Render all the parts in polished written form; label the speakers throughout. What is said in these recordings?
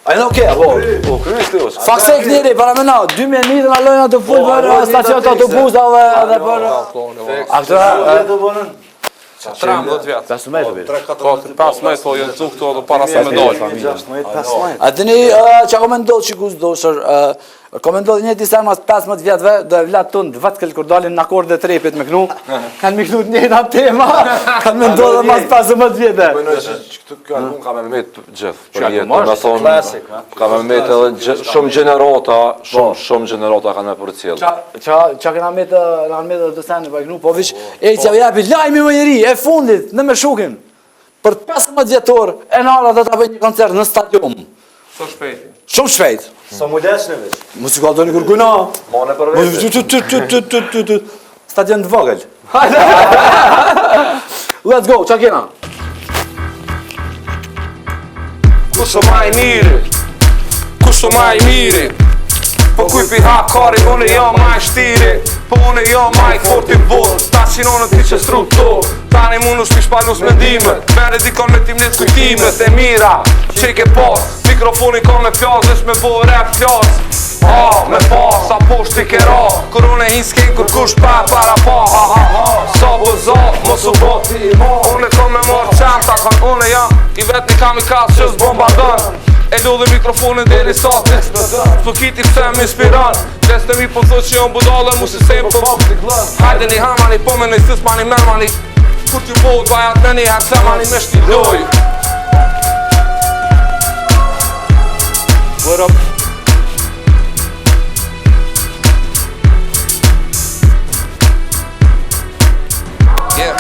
Speaker 1: A jena okej, apo?
Speaker 2: Po, kryes të është.
Speaker 1: Fakse e kënjeri, para me na, 2001 në lojna të full për stacion të autobusave dhe për... Aktra...
Speaker 2: 13 vjetë.
Speaker 1: 15 vjetë.
Speaker 2: 15 po jenë cuk të para se me dojë.
Speaker 1: A dini që ka me ndodhë që kusë doshër, ka me ndodhë një disa mas 15 vjetëve, do e vlatë tënë dëvat këllë kur dalin në akord dhe trepit me kënu, kanë mi kënu të njëna tema, kanë me ndodhë mas 15 vjetë.
Speaker 2: Bëjnë që këtë album ka me metë gjithë, për jetë, me thonë, ka me metë edhe shumë gjenerata, shumë gjenerata ka me për cilë.
Speaker 1: Qa këna metë në të senë për kënu, po vish, e që japi lajmi më njëri, e fundit, në me shukin, për 15 vjetor, e nara dhe të bëjnë një koncert në stadium. Shumë shpejt.
Speaker 3: Sa mu lesh në veç?
Speaker 1: Musikal të një kërkujna.
Speaker 3: Mone për veç.
Speaker 1: Stadion të vogël. Let's go, qa kena?
Speaker 2: Kusho ma i miri, kusho ma i miri, po kuj pi hap kari, unë e jam ma i shtiri, po unë e jam ma i fort i bot, ta qinonë ti që struktur, tani mu në shpish palus mendimet, vere dikon me timnet kujtimet e mira, që i ke pas, mikrofoni ka me pjas, vesh me bo rap pjas, me pas, a poshti ke ra, kur unë e hinsken kur kush pa para pa, sa bëza, mos u boti i ma, unë e kom me marrë qanta, kan unë e jam, i vet një kamikaz që s'bombardon, e lodhe mikrofonin deri satit, s'po kiti pse m'inspiron, des të mi po thot që jam budale mu si sem po hajde një hamani po me nëjë sës mani mermani, kur t'ju bod vajat me një herë semani me shtiloj. What up? Yeah.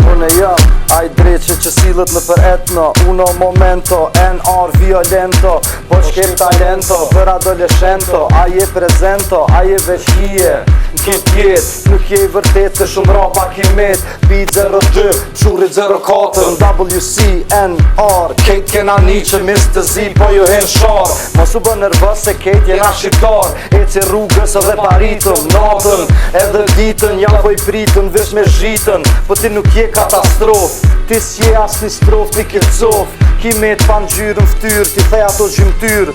Speaker 3: Unë e jam ai dreqe që silët në për etno, uno momento, NR violento, po shkem talento, për adoleshento, aje prezento, aje veç hije, n'kit jet, nuk je i vërtet se shumë rapa kimet, beat 02, shurit 04, WC, NR, kejt kena një që Mr. Z, po ju hen shar, mos u bë nervës se kejt jena shqiptar, e që rrugës edhe paritëm, natën, edhe ditën, jam po i pritën, vesh me zhitën, po ti nuk je katastrof, ti s'je as një strof, ti ke cof, ki me t'pan gjyrën ftyr, ti thej ato gjymtyr.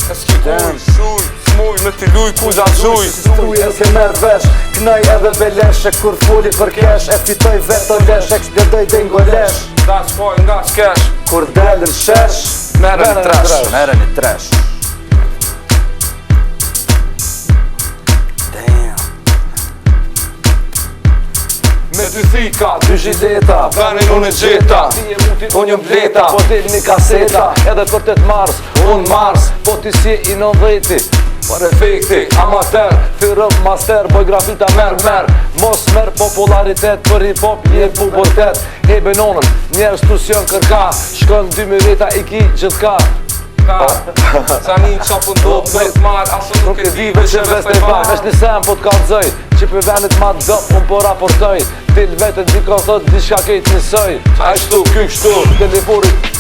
Speaker 2: E s'ki kuj, shuj, s'muj, me t'i luj ku gja gjuj.
Speaker 3: Stuj e s'ke merë vesh, knaj edhe beleshe, kur foli për kesh, e fitoj veto lesh, eksplodoj dhe ngolesh.
Speaker 2: Da s'koj nga s'kesh,
Speaker 3: Kur delën shesh,
Speaker 2: mere një tresh.
Speaker 1: Mere një tresh.
Speaker 2: Me dy thika,
Speaker 3: dy zhideta,
Speaker 2: venin unë e gjeta,
Speaker 3: unë jëm bleta, po t'il një kaseta, edhe për 8 mars, unë mars, po t'i si i 90-ti,
Speaker 2: për efekti,
Speaker 3: amater, fyrëm master, boj grafita mer, mos mer popularitet, për hip-hop je pubertet, hebe nonën, njerës tu s'jon kërka, shkon 2000 veta i ki gjithka.
Speaker 2: Sa një qapën do bëjt marë, asë nuk e di veç e vest e ba.
Speaker 3: Vesh një sem po t'kallëzoj, që për venit ma dëp, unë po raportoj, til vetën dikon thot, diçka kejt njësoj,
Speaker 2: a i shtu, ky kështu,
Speaker 3: teleforit